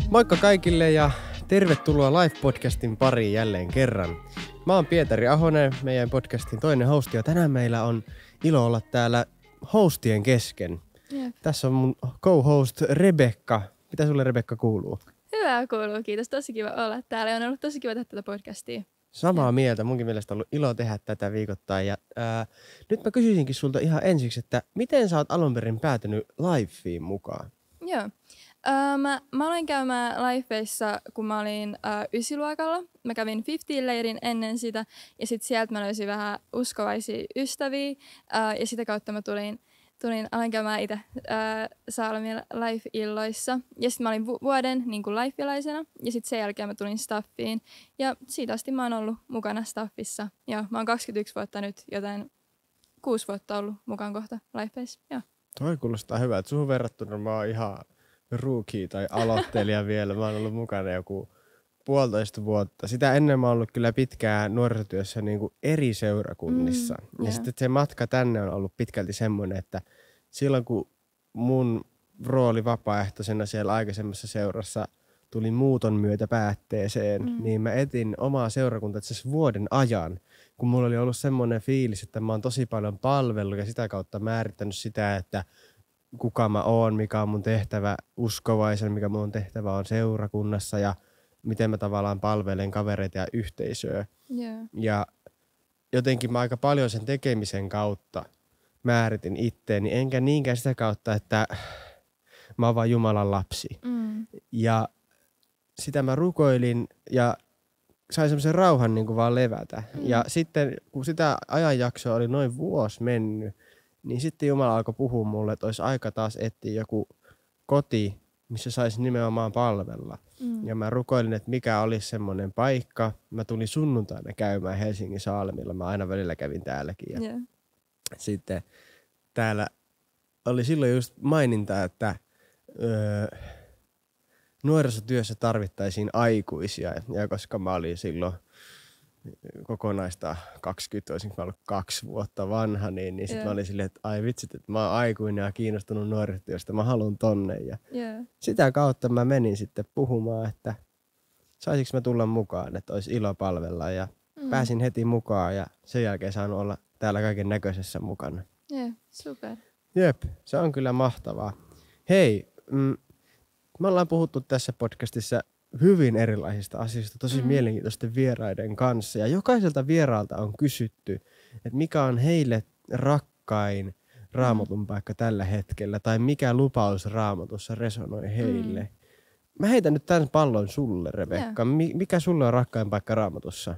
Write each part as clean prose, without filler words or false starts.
Moikka kaikille ja tervetuloa Live-podcastin pariin jälleen kerran. Mä oon Pietari Ahonen, meidän podcastin toinen hosti, ja tänään meillä on ilo olla täällä hostien kesken. Jep. Tässä on mun co-host Rebekka. Mitä sulle, Rebekka, kuuluu? Hyvää kuuluu, kiitos. Tosi kiva olla täällä. On ollut tosi kiva tehdä tätä podcastia. Samaa mieltä. Munkin mielestä on ollut ilo tehdä tätä viikoittain. Ja, nyt mä kysyisinkin sulta ihan ensiksi, että miten sä oot alun perin päätynyt Lifeen mukaan? Joo. Mä aloin käymään Lifeissa, kun mä olin ysiluokalla. Mä kävin 50-leirin ennen sitä, ja sitten sieltä mä löysin vähän uskovaisia ystäviä, ja sitä kautta mä aloin käymään itse Saalamilla Life-illoissa. Ja sitten mä olin vuoden niin kuin Life-ilaisena, ja sitten sen jälkeen mä tulin staffiin. Ja siitä asti mä oon ollut mukana staffissa. Ja mä oon 21 vuotta nyt, joten 6 vuotta ollut mukaan kohta Lifeissa. Toi kuulostaa hyvältä. Suhun verrattuna mä oon ihan rookie tai aloittelija vielä. Mä oon ollut mukana joku 1,5 vuotta. Sitä ennen mä oon ollut kyllä pitkään nuorisotyössä niin kuin eri seurakunnissa. Ja sitten se matka tänne on ollut pitkälti semmoinen, että silloin kun mun rooli vapaaehtoisena siellä aikaisemmassa seurassa tuli muuton myötä päätteeseen, niin mä etin omaa seurakuntaa itse asiassa vuoden ajan, kun mulla oli ollut semmoinen fiilis, että mä oon tosi paljon palvellut ja sitä kautta määrittänyt sitä, että kuka mä oon, mikä on mun tehtävä uskovaisen, mikä mun tehtävä on seurakunnassa ja miten mä tavallaan palvelen kavereita ja yhteisöä. Yeah. Ja jotenkin mä aika paljon sen tekemisen kautta määritin itteeni, enkä niinkään sitä kautta, että mä oon vaan Jumalan lapsi. Ja sitä mä rukoilin ja sain semmoisen rauhan niin kuin vaan levätä. Ja sitten kun sitä ajanjaksoa oli noin vuosi mennyt, niin sitten Jumala alkoi puhua mulle, että olisi aika taas etsiä joku koti, missä saisi nimenomaan palvella. Ja mä rukoilin, että mikä olisi semmoinen paikka. Mä tulin sunnuntaina käymään Helsingin Saalemilla. Mä aina välillä kävin täälläkin. Ja sitten täällä oli silloin just maininta, että nuorisotyössä tarvittaisiin aikuisia. Ja koska mä olin silloin kokonaista 20, olisin mä ollut 2 vuotta vanha, niin sitten mä olin silleen, että ai vitsit, että mä oon aikuinen ja kiinnostunut nuorisotyöstä, mä haluan tonne. Ja sitä kautta mä menin sitten puhumaan, että saisinko mä tulla mukaan, että olisi ilo palvella. Ja pääsin heti mukaan ja sen jälkeen saanut olla täällä kaiken näköisessä mukana. Super. Jep, se on kyllä mahtavaa. Hei, me ollaan puhuttu tässä podcastissa hyvin erilaisista asioista, tosi mielenkiintoisten vieraiden kanssa. Ja jokaiselta vieraalta on kysytty, että mikä on heille rakkain Raamatun paikka tällä hetkellä, tai mikä lupaus Raamatussa resonoi heille. Mä heitän nyt tämän pallon sulle, Rebekka. Mikä sulle on rakkain paikka Raamatussa?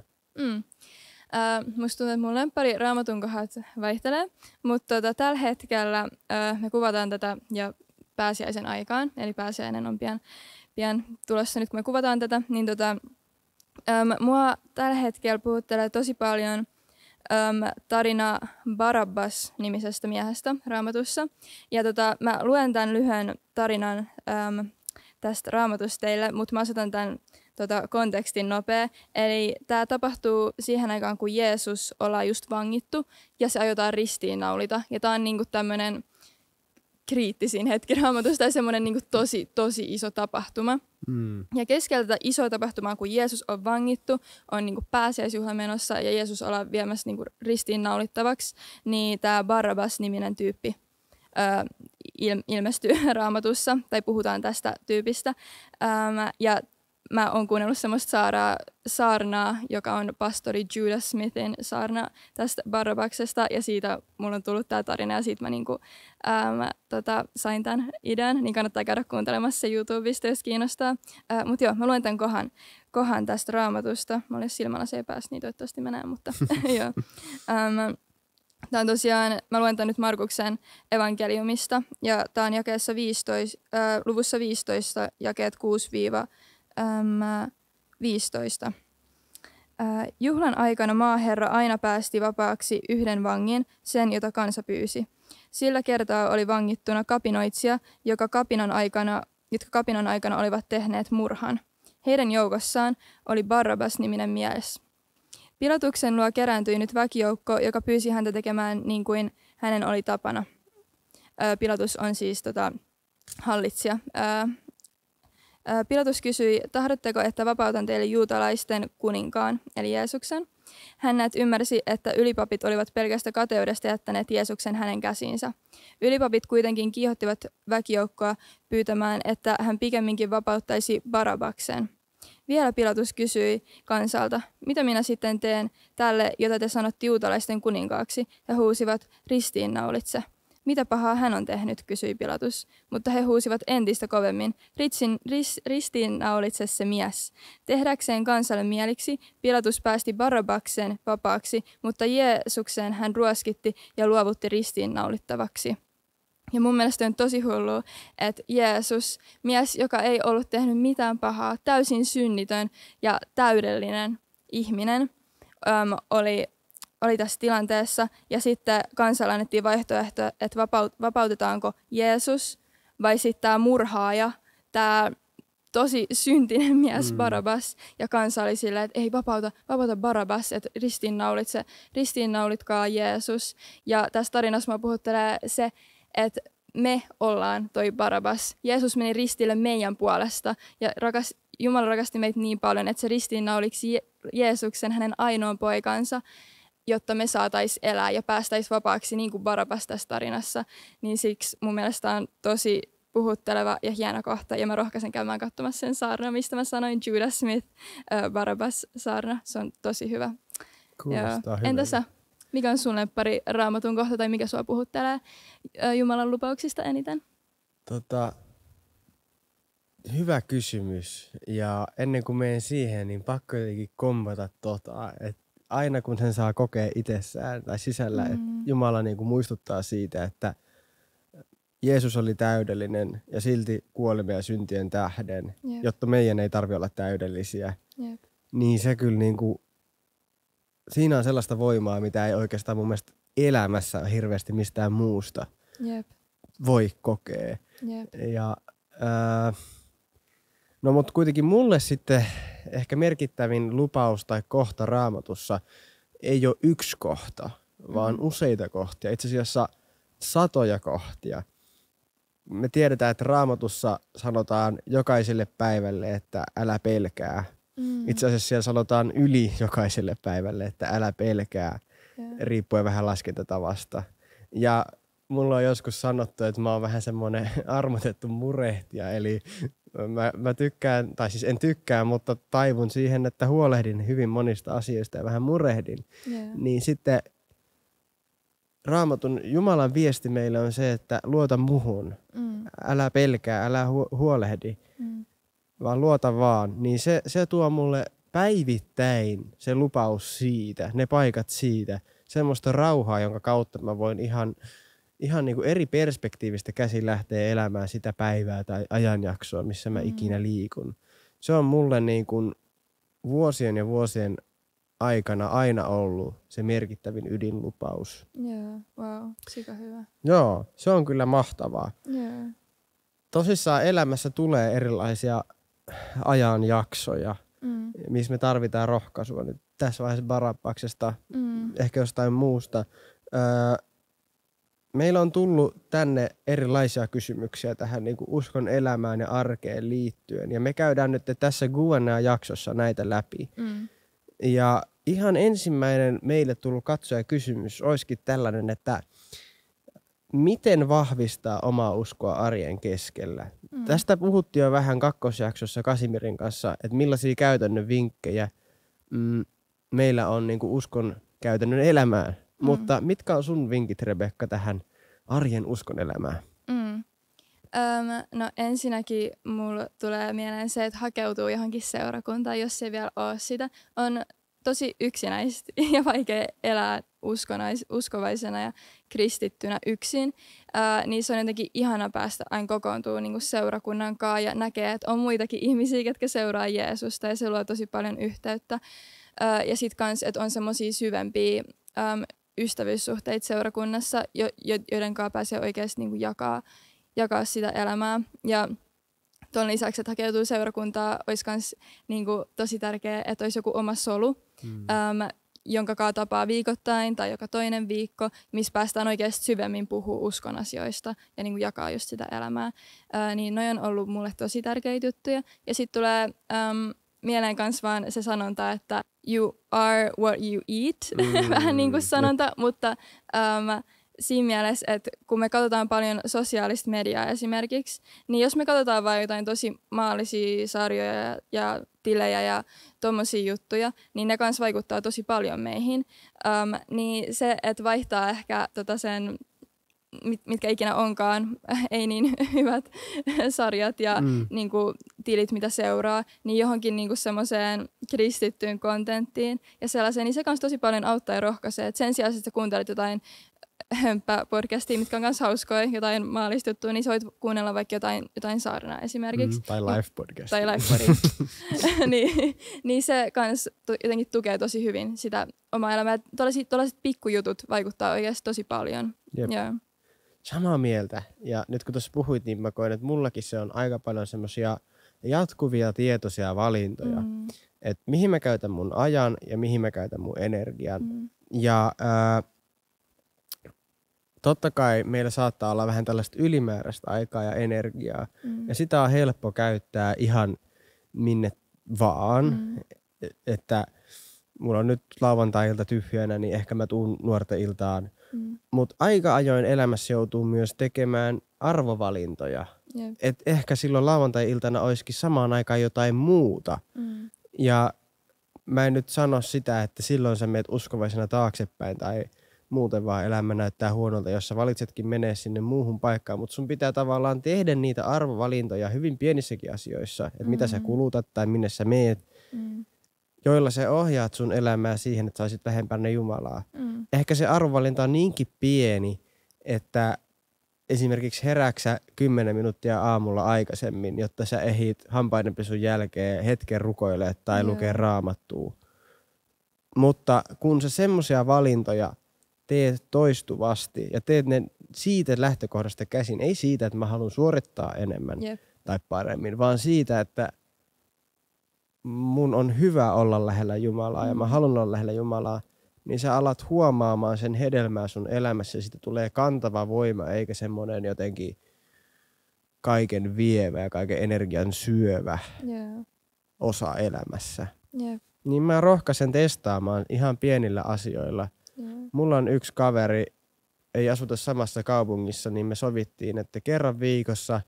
Musta tuntuu, että mun lemppari Raamatun kohdat vaihtelee, mutta tällä hetkellä me kuvataan tätä ja pääsiäisen aikaan, eli pääsiäinen on pian tulossa nyt, kun me kuvataan tätä, niin mua tällä hetkellä puhuttelee tosi paljon tarina Barabbas-nimisestä miehestä Raamatussa. Ja mä luen tämän lyhyen tarinan tästä Raamatusta teille, mutta mä asetan tämän kontekstin nopea. Eli tämä tapahtuu siihen aikaan, kun Jeesus ollaan just vangittu ja se aiotaan ristiinnaulita. Ja tämä on niinku tämmöinen kriittisin hetki Raamatusta tai semmoinen niin tosi iso tapahtuma. Ja keskellä tätä isoa tapahtumaa, kun Jeesus on vangittu, on niin pääsiäisjuhla menossa ja Jeesus ollaan viemässä niin ristiinnaulittavaksi, niin tämä Barabbas-niminen tyyppi ilmestyy Raamatussa, tai puhutaan tästä tyypistä. Ja mä oon kuunnellut semmoista saarnaa, joka on pastori Judas Smithin saarna tästä Barabbaksesta, ja siitä mulla on tullut tää tarina, ja siitä mä sain tämän idean, niin kannattaa käydä kuuntelemassa se YouTubesta, jos kiinnostaa. Mutta joo, mä luen tämän kohan tästä Raamatusta. Mä olen silmälaseja päässä, niin toivottavasti mä näen, mutta joo. Tämä on tosiaan, mä luen tämän nyt Markuksen evankeliumista, ja tämä on jakeessa 15, luvussa 15, jakeet 6-15. Juhlan aikana maaherra aina päästi vapaaksi yhden vangin, sen jota kansa pyysi. Sillä kertaa oli vangittuna kapinoitsija, jotka kapinan aikana olivat tehneet murhan. Heidän joukossaan oli Barabbas-niminen mies. Pilatuksen luo kerääntyi nyt väkijoukko, joka pyysi häntä tekemään niin kuin hänen oli tapana. Pilatus on siis hallitsija. Pilatus kysyi, tahdotteko, että vapautan teille juutalaisten kuninkaan, eli Jeesuksen? Hän ymmärsi, että ylipapit olivat pelkästä kateudesta jättäneet Jeesuksen hänen käsiinsä. Ylipapit kuitenkin kiihottivat väkijoukkoa pyytämään, että hän pikemminkin vapauttaisi Barabaksen. Vielä Pilatus kysyi kansalta, mitä minä sitten teen tälle, jota te sanotte juutalaisten kuninkaaksi, ja huusivat, ristiinnaulitse. Mitä pahaa hän on tehnyt, kysyi Pilatus, mutta he huusivat entistä kovemmin, ristiinnaulitse se mies. Tehdäkseen kansalle mieliksi, Pilatus päästi Barabaksen vapaaksi, mutta Jeesuksen hän ruoskitti ja luovutti ristiinnaulittavaksi. Ja mun mielestä on tosi hullua, että Jeesus, mies, joka ei ollut tehnyt mitään pahaa, täysin synnitön ja täydellinen ihminen, oli tässä tilanteessa. Ja sitten kansalle annettiin vaihtoehto, että vapautetaanko Jeesus vai sitten tämä murhaaja, tämä tosi syntinen mies Barabas. Ja kansa oli silleen, että ei vapauta Barabas, että ristiinnaulitkaa Jeesus. Ja tässä tarinassa mä puhuttelee se, että me ollaan toi Barabas. Jeesus meni ristille meidän puolesta ja Jumala rakasti meitä niin paljon, että se ristiinnauliksi Jeesuksen, hänen ainoan poikansa, jotta me saataisiin elää ja päästäisiin vapaaksi niin kuin Barabas tässä tarinassa. Niin siksi mun mielestä on tosi puhutteleva ja hieno kohta. Ja mä rohkaisen käymään katsomassa sen saarna, mistä mä sanoin Judas Smith, Barabas-saarna. Se on tosi hyvä. Kuulostaa hyvä. Entä sä? Mikä on sun lemppari Raamatun kohta tai mikä sua puhuttelee Jumalan lupauksista eniten? Hyvä kysymys. Ja ennen kuin menen siihen, niin pakko jotenkin kompata että aina kun sen saa kokea itsessään tai sisällä, että Jumala niin kuin muistuttaa siitä, että Jeesus oli täydellinen ja silti kuoli meidän syntien tähden, jotta meidän ei tarvitse olla täydellisiä. Jep. Niin se kyllä niin kuin, siinä on sellaista voimaa, mitä ei oikeastaan mun mielestä elämässä hirveästi mistään muusta voi kokea. Ja, no mutta kuitenkin mulle sitten ehkä merkittävin lupaus tai kohta Raamatussa ei ole yksi kohta, vaan useita kohtia. Itse asiassa satoja kohtia. Me tiedetään, että Raamatussa sanotaan jokaiselle päivälle, että älä pelkää. Itse asiassa siellä sanotaan yli jokaiselle päivälle, että älä pelkää, riippuen vähän laskentatavasta. Ja mulla on joskus sanottu, että mä oon vähän semmoinen armotettu murehtija, eli mä tykkään, tai siis en tykkää, mutta taivun siihen, että huolehdin hyvin monista asioista ja vähän murehdin. Niin sitten Raamatun Jumalan viesti meille on se, että luota muhun, älä pelkää, älä huolehdi, vaan luota vaan. Niin se tuo mulle päivittäin se lupaus siitä, ne paikat siitä, semmoista rauhaa, jonka kautta mä voin ihan niin kuin eri perspektiivistä käsin lähteä elämään sitä päivää tai ajanjaksoa, missä mä ikinä liikun. Se on mulle niin kuin vuosien ja vuosien aikana aina ollut se merkittävin ydinlupaus. Joo, wow, sika hyvä. Joo, se on kyllä mahtavaa. Joo. Tosissaan elämässä tulee erilaisia ajanjaksoja, missä me tarvitaan rohkaisua. Nyt tässä vaiheessa Barabaksesta, ehkä jostain muusta. Meillä on tullut tänne erilaisia kysymyksiä tähän niin kuin uskon elämään ja arkeen liittyen. Ja me käydään nyt tässä Q&A-jaksossa näitä läpi. Ja ihan ensimmäinen meille tullut katsojakysymys olisikin tällainen, että miten vahvistaa omaa uskoa arjen keskellä? Tästä puhuttiin jo vähän kakkosjaksossa Kasimirin kanssa, että millaisia käytännön vinkkejä meillä on niin kuin uskon käytännön elämään. Mutta mitkä on sun vinkit, Rebekka, tähän arjen uskon elämään? No ensinnäkin mulla tulee mieleen se, että hakeutuu johonkin seurakuntaan, jos ei vielä ole sitä. On tosi yksinäistä ja vaikea elää uskovaisena ja kristittynä yksin. Niin se on jotenkin ihana päästä aina kokoontua niin kuin seurakunnan kanssa ja näkee, että on muitakin ihmisiä, jotka seuraa Jeesusta ja se luo tosi paljon yhteyttä. Ja sitten kans, että on semmoisia syvempiä ystävyyssuhteita seurakunnassa, joiden kanssa pääsee oikeasti niin kuin jakaa sitä elämää. Ja tuon lisäksi, että hakeutuu seurakuntaa, olisi myös niin kuin tosi tärkeää, että olisi joku oma solu, jonka kaa tapaa viikoittain tai joka toinen viikko, missä päästään oikeasti syvemmin puhua uskon asioista ja niin kuin jakaa just sitä elämää. Niin noi on ollut mulle tosi tärkeitä juttuja. Ja sitten tulee mieleen kans vaan se sanonta, että you are what you eat, vähän niin kuin sanonta, mutta siinä mielessä, että kun me katsotaan paljon sosiaalista mediaa esimerkiksi, niin jos me katsotaan vain jotain tosi maallisia sarjoja ja tilejä ja tommosia juttuja, niin ne kans vaikuttaa tosi paljon meihin. Niin se, että vaihtaa ehkä sen, mitkä ikinä onkaan, ei niin hyvät sarjat ja niinku, tilit, mitä seuraa, niin johonkin niinku semmoiseen kristittyyn kontenttiin ja sellaiseen, niin se kans tosi paljon auttaa ja rohkaisee. Et sen sijaan, että sä kuuntelet jotain hömppä-podcastia, mitkä on kanssa hauskoja, jotain maallista juttua, niin sä voit kuunnella vaikka jotain saarnaa esimerkiksi. Tai live-podcastia. Tai live-podcastia. niin se kans jotenkin tukee tosi hyvin sitä omaa elämää. Tuollaiset pikkujutut vaikuttaa oikeasti tosi paljon. Yeah. Samaa mieltä. Ja nyt kun tuossa puhuit, niin mä koen, että mullakin se on aika paljon semmoisia jatkuvia tietoisia valintoja. Että mihin mä käytän mun ajan ja mihin mä käytän mun energian. Ja totta kai meillä saattaa olla vähän tällaista ylimääräistä aikaa ja energiaa. Ja sitä on helppo käyttää ihan minne vaan. Että mulla on nyt lauantai-ilta tyhjänä, niin ehkä mä tuun nuorten iltaan. Mutta aika ajoin elämässä joutuu myös tekemään arvovalintoja. Et ehkä silloin lauantai-iltana olisikin samaan aikaan jotain muuta. Ja mä en nyt sano sitä, että silloin sä meet uskovaisena taaksepäin tai muuten vaan elämä näyttää huonolta, jos sä valitsetkin menee sinne muuhun paikkaan. Mutta sun pitää tavallaan tehdä niitä arvovalintoja hyvin pienissäkin asioissa. Että mitä sä kulutat tai minne sä meet. Joilla sä ohjaat sun elämää siihen, että sä olisit lähempänä Jumalaa. Ehkä se arvovalinta on niinkin pieni, että esimerkiksi herääksä 10 minuuttia aamulla aikaisemmin, jotta sä ehdit hampaidenpesun jälkeen hetken rukoilee tai lukee raamattua. Mutta kun sä semmoisia valintoja teet toistuvasti ja teet ne siitä lähtökohdasta käsin, ei siitä, että mä haluan suorittaa enemmän tai paremmin, vaan siitä, että mun on hyvä olla lähellä Jumalaa ja mä haluan olla lähellä Jumalaa, niin sä alat huomaamaan sen hedelmää sun elämässä ja siitä tulee kantava voima eikä semmoinen jotenkin kaiken vievä ja kaiken energian syövä osa elämässä. Niin mä rohkaisen testaamaan ihan pienillä asioilla. Mulla on yksi kaveri, ei asuta samassa kaupungissa, niin me sovittiin, että kerran viikossa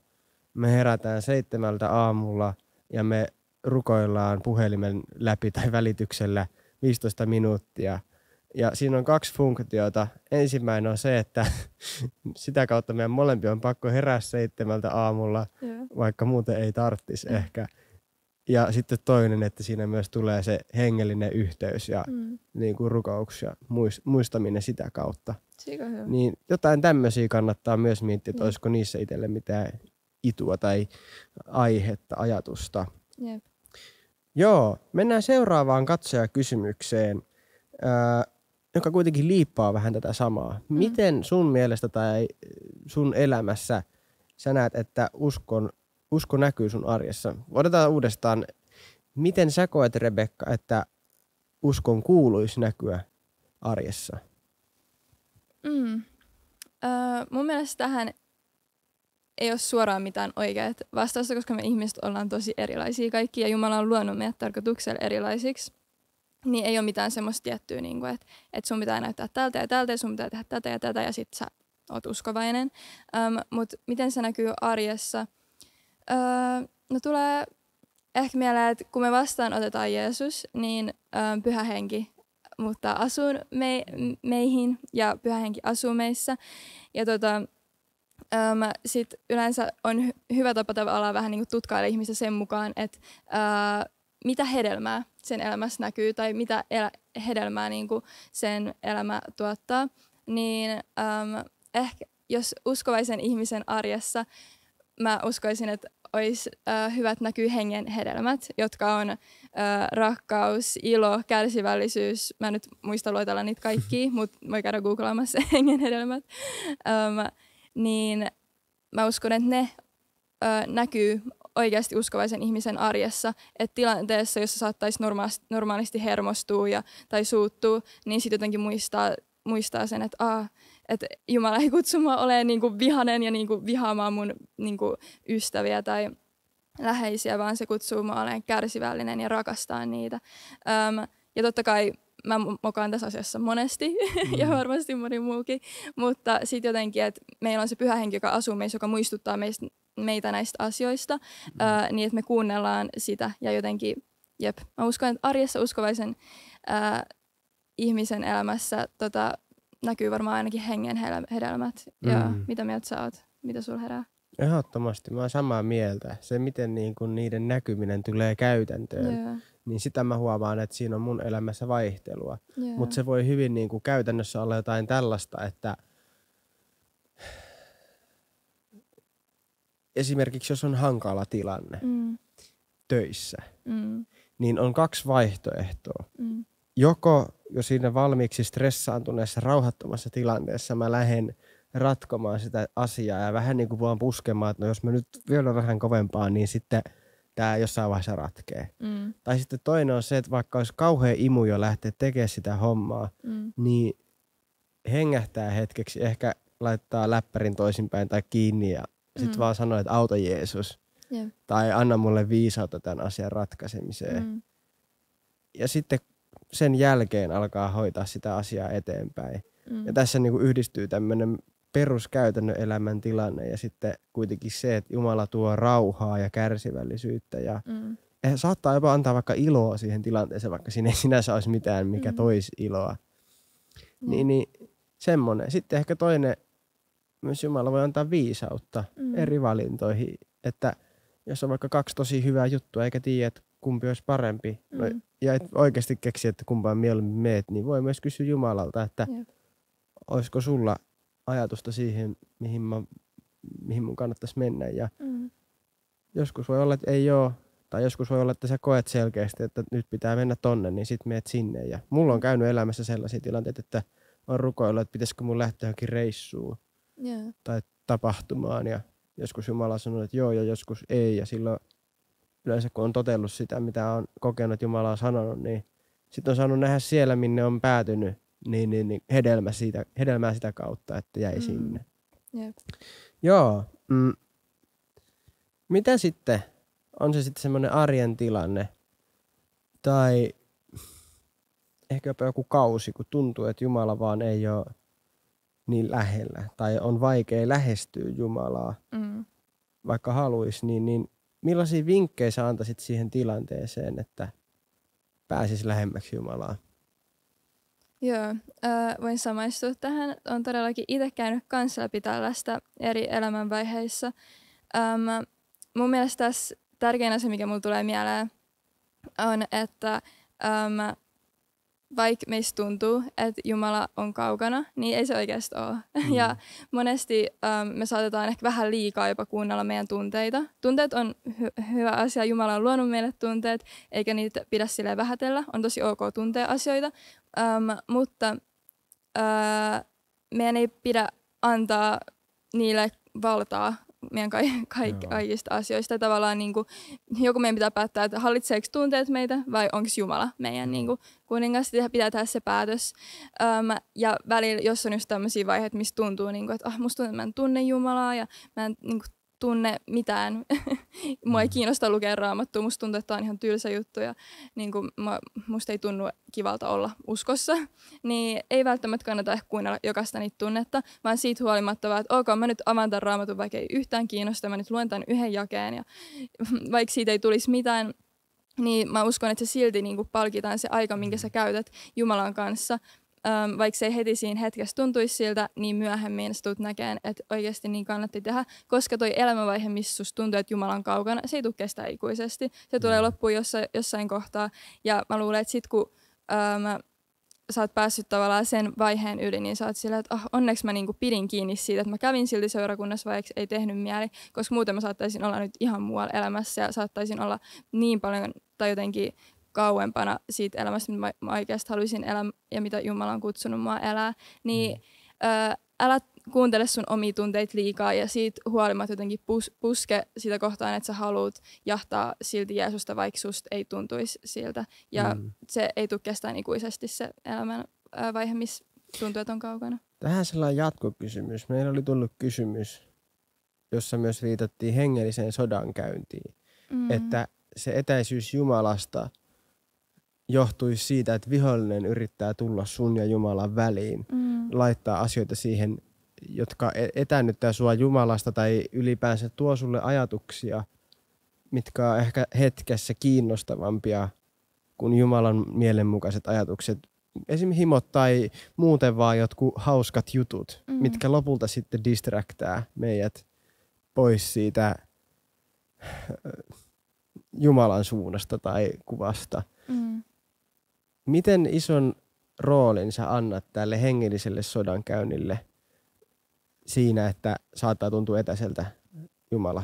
me herätään 7 aamulla ja me rukoillaan puhelimen läpi tai välityksellä 15 minuuttia. Ja siinä on 2 funktiota. Ensimmäinen on se, että sitä kautta meidän molempia on pakko herää 7 aamulla, vaikka muuten ei tarvitsisi ehkä. Ja sitten toinen, että siinä myös tulee se hengellinen yhteys ja niin kuin rukous ja muistaminen sitä kautta. Niin jotain tämmöisiä kannattaa myös miettiä, että olisiko niissä itselle mitään itua tai aihetta, ajatusta. Joo, mennään seuraavaan katsojakysymykseen, joka kuitenkin liippaa vähän tätä samaa. Miten sun mielestä tai sun elämässä sä näet, että usko näkyy sun arjessa? Otetaan uudestaan, miten sä koet, Rebekka, että uskon kuuluisi näkyä arjessa? Mun mielestä tähän ei ole suoraan mitään oikeat vastausta, koska me ihmiset ollaan tosi erilaisia kaikki ja Jumala on luonut meidät tarkoituksella erilaisiksi. Niin ei ole mitään semmoista tiettyä, niin kuin, että sun pitää näyttää tältä ja tältä ja sun pitää tehdä tätä ja tätä ja sit sä oot uskovainen. Mutta miten se näkyy arjessa? No tulee ehkä mieleen, että kun me vastaan otetaan Jeesus, niin Pyhä Henki muuttaa asuun meihin ja Pyhä Henki asuu meissä. Ja sitten yleensä on hyvä tapa tavallaan vähän niin kuin tutkailla ihmistä sen mukaan, että mitä hedelmää sen elämässä näkyy tai mitä hedelmää niin kuin sen elämä tuottaa. Niin ehkä jos uskovaisen ihmisen arjessa mä uskoisin, että olisi hyvät näkyy hengen hedelmät, jotka on rakkaus, ilo, kärsivällisyys. Mä en nyt muista luetella niitä kaikkia, mutta voi käydä googlaamassa hengen hedelmät. Niin mä uskon, että ne näkyy oikeasti uskovaisen ihmisen arjessa, että tilanteessa, jossa saattaisi normaalisti hermostua tai suuttua, niin sitten jotenkin muistaa sen, että Jumala ei kutsu mua olemaan niinku vihanen ja niinku vihaamaan mun niinku ystäviä tai läheisiä, vaan se kutsuu mua olemaan kärsivällinen ja rakastaa niitä. Ja totta kai mä mokaan tässä asiassa monesti ja varmasti moni muukin, mutta sitten jotenkin, että meillä on se pyhä henki, joka asuu meissä, joka muistuttaa meitä näistä asioista, niin että me kuunnellaan sitä ja jotenkin, mä uskon, että arjessa uskovaisen ihmisen elämässä näkyy varmaan ainakin hengen hedelmät. Ja mitä mieltä sä oot? Mitä sulla herää? Ehdottomasti. Mä oon samaa mieltä. Se, miten niinku niiden näkyminen tulee käytäntöön, niin sitä mä huomaan, että siinä on mun elämässä vaihtelua. Mutta se voi hyvin niinku käytännössä olla jotain tällaista, että esimerkiksi jos on hankala tilanne töissä, niin on 2 vaihtoehtoa. Joko jo siinä valmiiksi stressaantuneessa, rauhattomassa tilanteessa mä lähden ratkomaan sitä asiaa ja vähän niin kuin vaan puskemaan, että no jos mä nyt vielä vähän kovempaa, niin sitten tää jossain vaiheessa ratkee. Tai sitten toinen on se, että vaikka olisi kauhean imu jo lähteä tekemään sitä hommaa, niin hengähtää hetkeksi, ehkä laittaa läppärin toisinpäin tai kiinni ja sitten vaan sanoo, että auta Jeesus. Tai anna mulle viisautta tämän asian ratkaisemiseen. Ja sitten sen jälkeen alkaa hoitaa sitä asiaa eteenpäin. Ja tässä niin kuin yhdistyy tämmöinen peruskäytännön elämän tilanne ja sitten kuitenkin se, että Jumala tuo rauhaa ja kärsivällisyyttä ja saattaa jopa antaa vaikka iloa siihen tilanteeseen, vaikka siinä ei sinänsä olisi mitään, mikä toisi iloa. Niin semmoinen. Sitten ehkä toinen, myös Jumala voi antaa viisautta eri valintoihin, että jos on vaikka 2 tosi hyvää juttua eikä tiedä, että kumpi olisi parempi ja et oikeasti keksi, että kumpaan mieluummin meet, niin voi myös kysyä Jumalalta, että olisiko sulla ajatusta siihen, mihin mun kannattaisi mennä. Ja joskus voi olla, että ei ole, tai joskus voi olla, että sä koet selkeästi, että nyt pitää mennä tonne, niin sit meet sinne. Ja mulla on käynyt elämässä sellaisia tilanteita, että on rukoillut, että pitäisikö mun lähteä johonkin reissuun tai tapahtumaan. Ja joskus Jumala sanoo, että joo ja joskus ei. Ja silloin yleensä kun on totellut sitä, mitä on kokenut, että Jumala on sanonut, niin sitten on saanut nähdä siellä, minne on päätynyt, niin hedelmää sitä kautta, että jäi sinne. Joo. Mitä sitten? On se sitten semmoinen arjen tilanne tai ehkä jopa joku kausi, kun tuntuu, että Jumala vaan ei ole niin lähellä tai on vaikea lähestyä Jumalaa, vaikka haluaisi, niin millaisia vinkkejä sä antaisit siihen tilanteeseen, että pääsisi lähemmäksi Jumalaa? Joo, voin samaistua tähän. Olen todellakin itse käynyt kanssa läpi tällaista eri elämänvaiheissa. Mun mielestä tässä tärkein asia, mikä mulle tulee mieleen, on, että vaikka meistä tuntuu, että Jumala on kaukana, niin ei se oikeasti ole. Ja monesti me saatetaan ehkä vähän liikaa jopa kuunnella meidän tunteita. Tunteet on hyvä asia. Jumala on luonut meille tunteet, eikä niitä pidä silleen vähätellä. On tosi ok tuntea asioita, mutta meidän ei pidä antaa niille valtaa meidän kaikista asioista. Tavallaan niin kuin, joku meidän pitää päättää, että hallitseeko tunteet meitä vai onko Jumala meidän niin kuin, kuningas. Pitää tehdä se päätös. Ja välillä, jos on just tämmöisiä vaiheita, missä tuntuu, niin kuin, että musta tuntuu, että mä en tunne Jumalaa ja mä en niin kuin, tunne mitään. Mua ei kiinnosta lukea Raamattua. Musta tuntuu, että tää on ihan tylsä juttu ja niin kuin, musta ei tunnu kivalta olla uskossa. Niin ei välttämättä kannata ehkä kuunnella jokaista niitä tunnetta, vaan siitä huolimatta, että ok, mä nyt avaan tämän Raamatun, vaikka ei yhtään kiinnosta. Mä nyt luen tämän yhden jakeen ja vaikka siitä ei tulisi mitään, niin mä uskon, että se silti niin kuin palkitaan se aika, minkä sä käytät Jumalan kanssa. Vaikka se ei heti siinä hetkessä tuntuisi siltä, niin myöhemmin sä tulet näkemään, että oikeasti niin kannatti tehdä, koska toi elämänvaihe, missä susta tuntuu, että Jumala on kaukana, se ei tule kestää ikuisesti. Se tulee loppuun jossain kohtaa. Ja mä luulen, että sit kun sä oot päässyt tavallaan sen vaiheen yli, niin sä oot silleen, että onneksi mä niinku pidin kiinni siitä, että mä kävin silti seurakunnassa, vaikka ei tehnyt mieli, koska muuten mä saattaisin olla nyt ihan muualla elämässä ja saattaisin olla niin paljon tai jotenkin kauempana siitä elämästä, mitä mä oikeasti haluaisin elää ja mitä Jumala on kutsunut mua elää, niin kuuntele sun omia tunteita liikaa ja siitä huolimatta jotenkin puske sitä kohtaan, että sä haluat jahtaa silti Jeesusta, vaikka susta ei tuntuisi siltä. Ja se ei tule kestään ikuisesti se elämän vaihe, missä tuntuu, että on kaukana. Tähän sellainen jatkokysymys. Meillä oli tullut kysymys, jossa myös viitattiin hengelliseen sodankäyntiin. Että se etäisyys Jumalasta johtuisi siitä, että vihollinen yrittää tulla sun ja Jumalan väliin, laittaa asioita siihen, jotka etännyttää sua Jumalasta tai ylipäänsä tuo sulle ajatuksia, mitkä on ehkä hetkessä kiinnostavampia kuin Jumalan mielenmukaiset ajatukset. Esimerkiksi himot tai muuten vaan jotkut hauskat jutut, mitkä lopulta sitten distraktää meidät pois siitä Jumalan suunnasta tai kuvasta. Miten ison roolin sä annat tälle hengelliselle sodankäynnille siinä, että saattaa tuntua etäiseltä Jumala?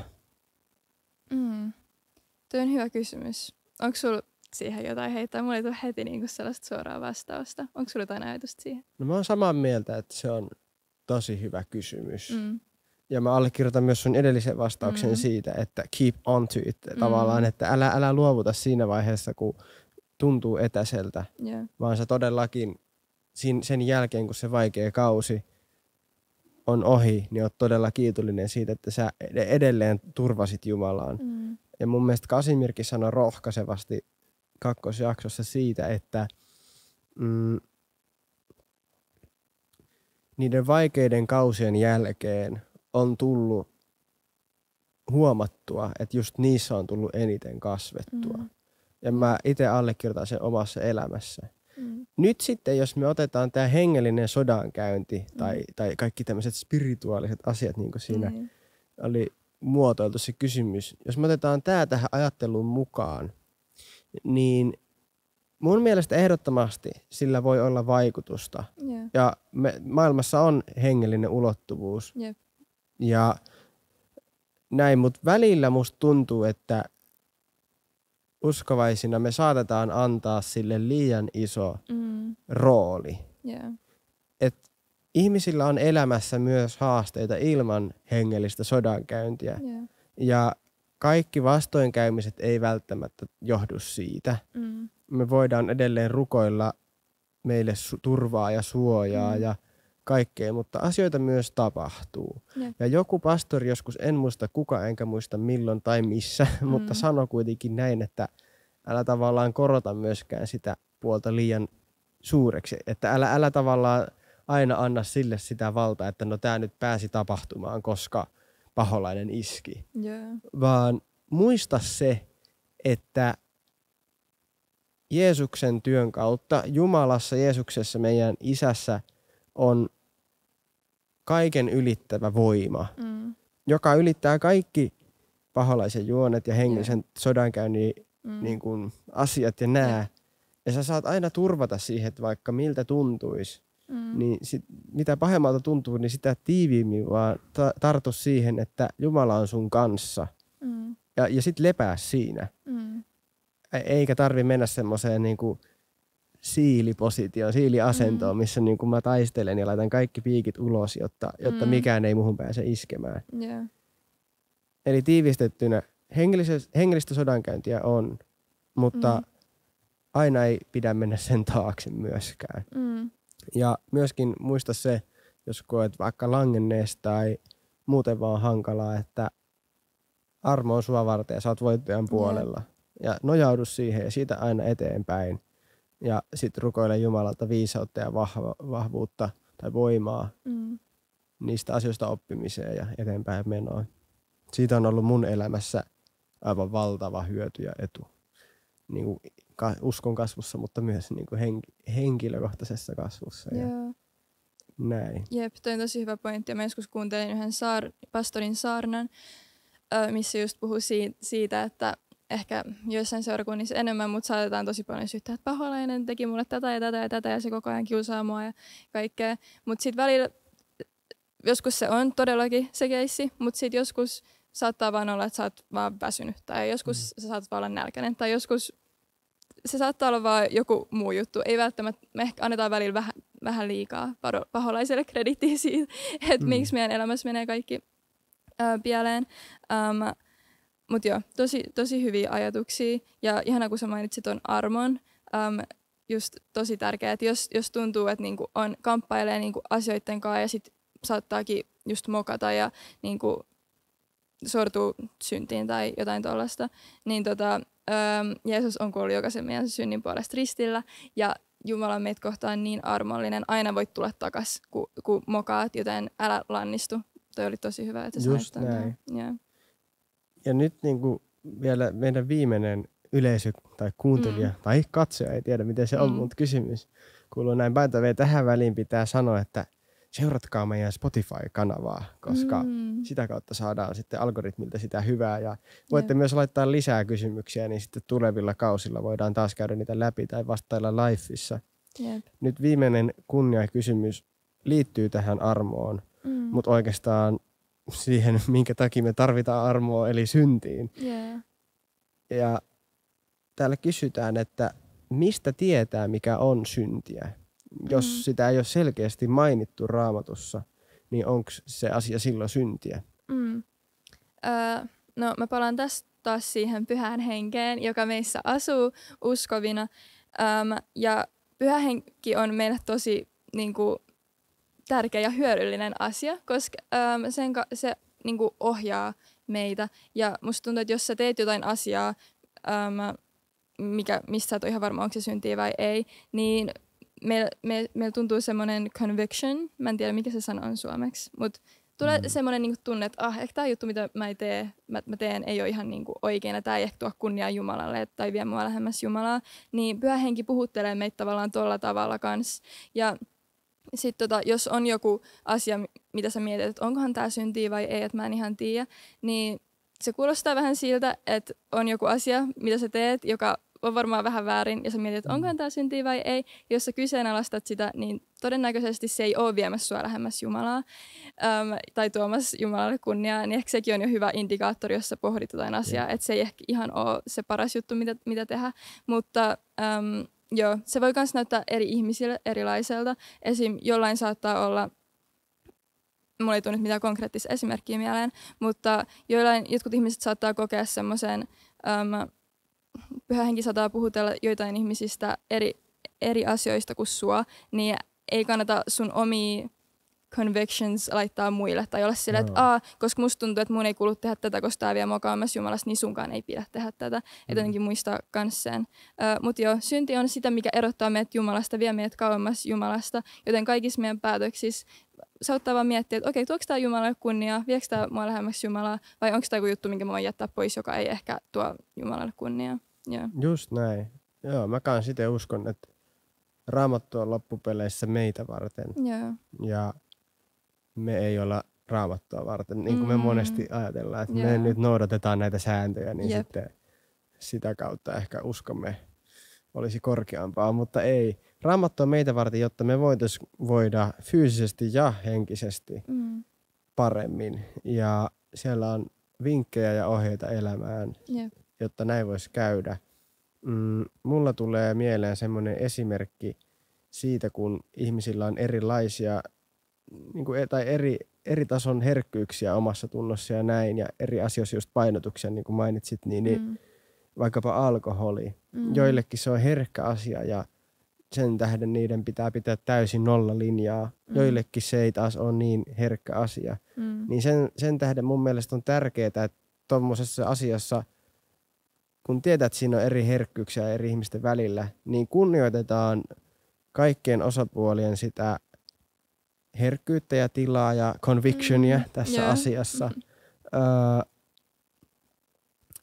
Tuo on hyvä kysymys. Onko sulla siihen jotain heittää? Mulla ei tule heti niinku sellaista suoraa vastausta. Onko sulla jotain ajatusta siihen? No mä oon samaa mieltä, että se on tosi hyvä kysymys. Ja mä allekirjoitan myös sun edellisen vastauksen siitä, että keep on to it. Tavallaan, että älä luovuta siinä vaiheessa, kun tuntuu etäiseltä. Vaan sä todellakin sen jälkeen, kun se vaikea kausi on ohi, niin oot todella kiitollinen siitä, että sä edelleen turvasit Jumalaan. Ja mun mielestä Kasimirkin sanoi rohkaisevasti kakkosjaksossa siitä, että niiden vaikeiden kausien jälkeen on tullut huomattua, että just niissä on tullut eniten kasvettua. Ja mä itse allekirjoitan sen omassa elämässä. Nyt sitten, jos me otetaan tämä hengellinen sodankäynti tai kaikki tämmöiset spirituaaliset asiat, niin kuin siinä oli muotoiltu se kysymys. Jos me otetaan tämä tähän ajatteluun mukaan, niin mun mielestä ehdottomasti sillä voi olla vaikutusta. Ja maailmassa on hengellinen ulottuvuus. Ja näin, mutta välillä musta tuntuu, että uskovaisina me saatetaan antaa sille liian iso rooli. Et ihmisillä on elämässä myös haasteita ilman hengellistä sodankäyntiä. Ja kaikki vastoinkäymiset ei välttämättä johdu siitä. Me voidaan edelleen rukoilla meille turvaa ja suojaa ja kaikkea, mutta asioita myös tapahtuu. Ja joku pastori joskus, en muista kuka enkä muista milloin tai missä, mutta sanoi kuitenkin näin, että älä tavallaan korota myöskään sitä puolta liian suureksi. Että älä tavallaan aina anna sille sitä valtaa, että no tää nyt pääsi tapahtumaan, koska paholainen iski. Vaan muista se, että Jeesuksen työn kautta, Jumalassa, Jeesuksessa, meidän isässä on kaiken ylittävä voima, joka ylittää kaikki paholaisen juonet ja hengellisen sodankäynnin niin kuin asiat ja nää. Ja sä saat aina turvata siihen, että vaikka miltä tuntuisi, niin mitä pahemmalta tuntuu, niin sitä tiiviimmin vaan tartu siihen, että Jumala on sun kanssa. Ja sit lepää siinä. Eikä tarvi mennä semmoiseen niinku siilipositioon, siiliasentoon, missä niinku mä taistelen ja laitan kaikki piikit ulos, jotta mikään ei muhun pääse iskemään. Eli tiivistettynä hengellistä sodankäyntiä on, mutta aina ei pidä mennä sen taakse myöskään. Ja myöskin muista se, jos koet vaikka langenneesta tai muuten vaan hankalaa, että armo on sua varten ja sä oot voittajan puolella. Ja nojaudu siihen ja siitä aina eteenpäin. Ja sitten rukoile Jumalalta viisautta ja vahvuutta tai voimaa niistä asioista oppimiseen ja eteenpäin menoon. Siitä on ollut mun elämässä aivan valtava hyöty ja etu. Niin kuin uskon kasvussa, mutta myös niin kuin henkilökohtaisessa kasvussa. Ja näin. Jep, toi on tosi hyvä pointti. Mä joskus kuuntelin yhden pastorin saarnan, missä just puhui siitä, että ehkä joissain seurakunnissa enemmän, mutta saatetaan tosi paljon syyttää, että paholainen teki mulle tätä ja tätä ja tätä ja se koko ajan kiusaa mua ja kaikkea. Mutta sitten välillä joskus se on todellakin se keissi, mutta sitten joskus saattaa vaan olla, että sä oot vaan väsynyt tai joskus sä saatat vaan olla nälkäinen tai joskus se saattaa olla vaan joku muu juttu. Ei välttämättä, me ehkä annetaan välillä vähän vähän liikaa paholaiselle krediittiä siitä, että miksi meidän elämässä menee kaikki pieleen. Mutta joo, tosi hyviä ajatuksia. Ja ihana, kun sä mainitsit ton armon, just tosi tärkeää, että jos tuntuu, että niinku kamppailee niinku asioiden kanssa ja sit saattaakin just mokata ja niinku sortuu syntiin tai jotain tollaista, niin Jeesus on kuollut jokaisen meidän synnin puolesta ristillä ja Jumala on meitä kohtaan niin armollinen. Aina voit tulla takas, kun mokaat, joten älä lannistu. Toi oli tosi hyvä, että sä just sanoit näin. Yeah. Ja nyt niinku vielä meidän viimeinen yleisö tai kuuntelija tai katsoja, ei tiedä miten se on, mutta kysymys kuuluu näin. By the way, tähän väliin pitää sanoa, että seuratkaa meidän Spotify-kanavaa, koska sitä kautta saadaan sitten algoritmilta sitä hyvää. Ja voitte myös laittaa lisää kysymyksiä, niin sitten tulevilla kausilla voidaan taas käydä niitä läpi tai vastailla liveissa. Yep. Nyt viimeinen kunniakysymys liittyy tähän armoon, mutta oikeastaan siihen, minkä takia me tarvitaan armoa, eli syntiin. Yeah. Ja täällä kysytään, että mistä tietää, mikä on syntiä? Jos sitä ei ole selkeästi mainittu Raamatussa, niin onko se asia silloin syntiä? No mä palaan tästä taas siihen pyhään henkeen, joka meissä asuu uskovina. Ja pyhä henki on meille tosi niinku, tärkeä ja hyödyllinen asia, koska se niinku, ohjaa meitä. Ja musta tuntuu, että jos sä teet jotain asiaa, mistä sä et ole ihan varma, onko se syntiä vai ei, niin meillä tuntuu semmoinen conviction, mä en tiedä mikä se sana on suomeksi, mutta tulee semmoinen niinku tunne, että ehkä tämä juttu, mitä mä teen, ei ole ihan niinku oikein, ja tämä ei ehkä tuo kunniaa Jumalalle tai vie mua lähemmäs Jumalaa, niin pyhä henki puhuttelee meitä tavallaan tolla tavalla kanssa. Ja sitten jos on joku asia, mitä sä mietit, että onkohan tämä syntiä vai ei, että mä en ihan tiedä, niin se kuulostaa vähän siltä, että on joku asia, mitä sä teet, joka on varmaan vähän väärin, ja sä mietit, että onkohan tämä syntiä vai ei. Jos sä kyseenalaistat sitä, niin todennäköisesti se ei ole viemässä sua lähemmäs Jumalaa tai tuomassa Jumalalle kunniaa, niin ehkä sekin on jo hyvä indikaattori, jos sä pohdit jotain asiaa, että se ei ehkä ihan ole se paras juttu, mitä tehdä. Mutta joo, se voi myös näyttää eri ihmisille erilaiselta. Esim. Jollain saattaa olla, mulla ei tule nyt mitään konkreettista esimerkkiä mieleen, mutta jotkut ihmiset saattaa kokea semmoisen, pyhä henki saattaa puhutella joitain ihmisistä eri asioista kuin sua, niin ei kannata sun omia convictions laittaa muille tai olla silleen, että koska musta tuntuu, että mun ei kuulu tehdä tätä, koska tää vie mua kauemmas Jumalasta, niin sunkaan ei pidä tehdä tätä. Että jotenkin muistaa kans sen. Mutta joo, synti on sitä, mikä erottaa meidät Jumalasta, vie meidät kauemmas Jumalasta, joten kaikissa meidän päätöksissä saattaa vaan miettiä, että okei, tuoks tää Jumalalle kunniaa, viekö tää mua lähemmäksi Jumalaa, vai onko tää joku juttu, minkä mä voin jättää pois, joka ei ehkä tuo Jumalalle kunniaa. Yeah. Just näin. Joo, mä kans itse uskon, että Raamattu on loppupeleissä meitä varten. Yeah. Ja me ei olla Raamattua varten, niin kuin me monesti ajatellaan, että me nyt noudatetaan näitä sääntöjä, niin sitten sitä kautta ehkä uskomme olisi korkeampaa, mutta ei. Raamattu on meitä varten, jotta me voida fyysisesti ja henkisesti paremmin. Ja siellä on vinkkejä ja ohjeita elämään, jotta näin voisi käydä. Mulla tulee mieleen semmoinen esimerkki siitä, kun ihmisillä on erilaisia niin kuin, tai eri tason herkkyyksiä omassa tunnossa ja näin, ja eri asioissa just painotuksia, niin kuin mainitsit, niin vaikkapa alkoholi. Joillekin se on herkkä asia ja sen tähden niiden pitää pitää täysin nollalinjaa. Joillekin se ei taas ole niin herkkä asia. Niin sen tähden mun mielestä on tärkeää, että tuommoisessa asiassa, kun tiedät, että siinä on eri herkkyyksiä eri ihmisten välillä, niin kunnioitetaan kaikkien osapuolien sitä herkkyyttä ja tilaa ja convictionia tässä asiassa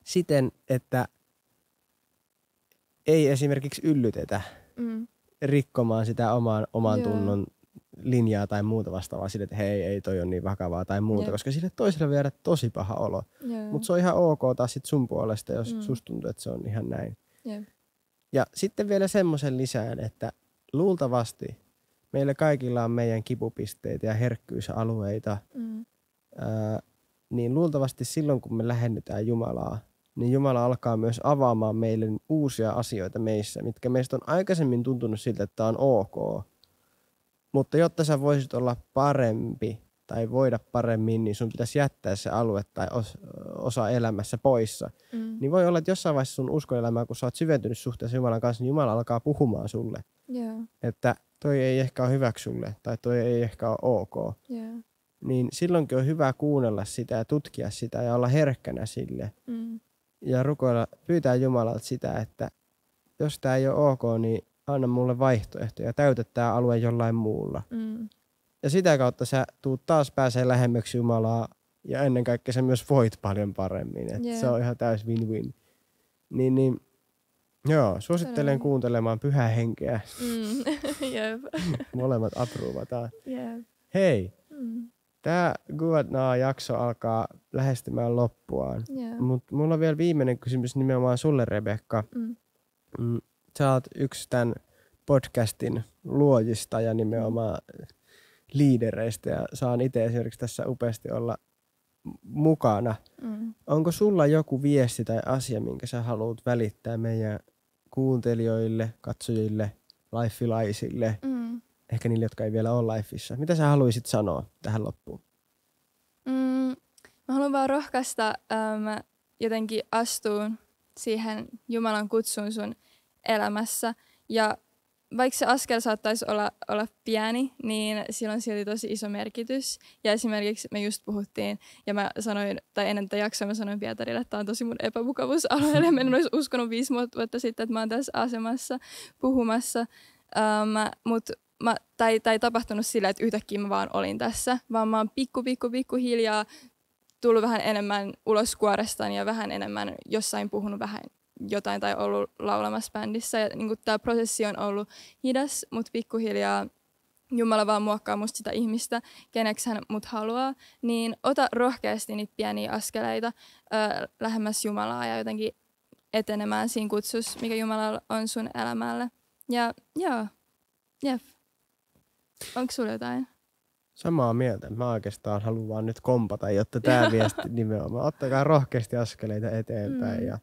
siten, että ei esimerkiksi yllytetä rikkomaan sitä oman tunnon linjaa tai muuta vastaavaa sille, että hei, ei toi on niin vakavaa tai muuta, koska sille toiselle viedä tosi paha olo. Mutta se on ihan ok taas sit sun puolesta, jos susta tuntuu, että se on ihan näin. Ja sitten vielä semmoisen lisään, että luultavasti meillä kaikilla on meidän kipupisteitä ja herkkyysalueita, niin luultavasti silloin, kun me lähennytään Jumalaa, niin Jumala alkaa myös avaamaan meille uusia asioita meissä, mitkä meistä on aikaisemmin tuntunut siltä, että tämä on ok. Mutta jotta sä voisit olla parempi tai voida paremmin, niin sun pitäisi jättää se alue tai osa elämässä poissa. Niin voi olla, että jossain vaiheessa sun uskonelämää, kun sä oot syventynyt suhteessa Jumalan kanssa, niin Jumala alkaa puhumaan sulle. Yeah. Että toi ei ehkä ole hyväksi sulle tai toi ei ehkä ole ok. Yeah. Niin silloinkin on hyvä kuunnella sitä ja tutkia sitä ja olla herkkänä sille. Ja rukoilla, pyytää Jumalalta sitä, että jos tää ei ole ok, niin anna mulle vaihtoehtoja ja täytä tää alue jollain muulla. Ja sitä kautta sä tuut taas pääsee lähemmäksi Jumalaa ja ennen kaikkea sä myös voit paljon paremmin. Se on ihan täys win-win. Niin, joo, suosittelen kuuntelemaan Pyhää Henkeä. Jep. Molemmat approvataan. Jep. Hei, tää Guadnaa-jakso alkaa lähestymään loppuaan. Mutta mulla on vielä viimeinen kysymys nimenomaan sulle, Rebekka. Sä oot yksi tämän podcastin luojista ja nimenomaan liidereistä ja saan itse esimerkiksi tässä upeasti olla mukana. Onko sulla joku viesti tai asia, minkä sä haluat välittää meidän kuuntelijoille, katsojille, lifeilaisille, ehkä niille, jotka ei vielä ole lifeissa? Mitä sä haluaisit sanoa tähän loppuun? Mä haluan vaan rohkaista jotenkin astuun siihen Jumalan kutsuun sun elämässä. Ja vaikka se askel saattaisi olla pieni, niin sillä on silti tosi iso merkitys. Ja esimerkiksi me just puhuttiin, ja mä sanoin, tai ennen tätä jaksoa mä sanoin Pietarille, että tämä on tosi mun epämukavuusalue. Ja mä en olisi uskonut 5 vuotta sitten, että mä oon tässä asemassa puhumassa. Tai tapahtunut sillä, että yhtäkkiä mä vaan olin tässä, vaan mä oon pikkuhiljaa tullut vähän enemmän ulos kuorestaan ja vähän enemmän jossain puhunut vähän jotain tai ollut laulamassa bändissä. Ja niin tämä prosessi on ollut hidas, mutta pikkuhiljaa Jumala vaan muokkaa musta sitä ihmistä, keneksi hän mut haluaa. Niin ota rohkeasti niitä pieniä askeleita lähemmäs Jumalaa ja jotenkin etenemään siinä kutsussa, mikä Jumalalla on sun elämälle. Ja joo, jep. Onko sulla jotain? Samaa mieltä. Mä oikeastaan haluan vaan nyt kompata, jotta tää viesti nimenomaan. Ottakaa rohkeasti askeleita eteenpäin ja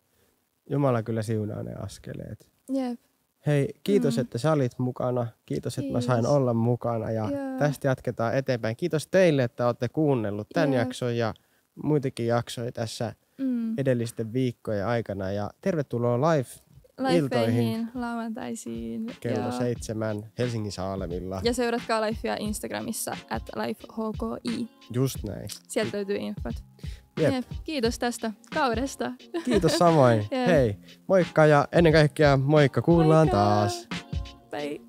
Jumala kyllä siunaa ne askeleet. Jep. Hei, kiitos, että sä olit mukana. Kiitos, että mä sain olla mukana ja tästä jatketaan eteenpäin. Kiitos teille, että olette kuunnellut tämän jakson ja muitakin jaksoja tässä edellisten viikkojen aikana. Ja tervetuloa live-iltoihin. Lauantaisiin. Kello 7 Helsingin Saalemilla. Ja seuratkaa Lifea Instagramissa @lifehki. Just näin. Sieltä löytyy infot. Jep. Kiitos tästä kaudesta. Kiitos samoin. Hei, moikka ja ennen kaikkea moikka, kuullaan taas. Bye.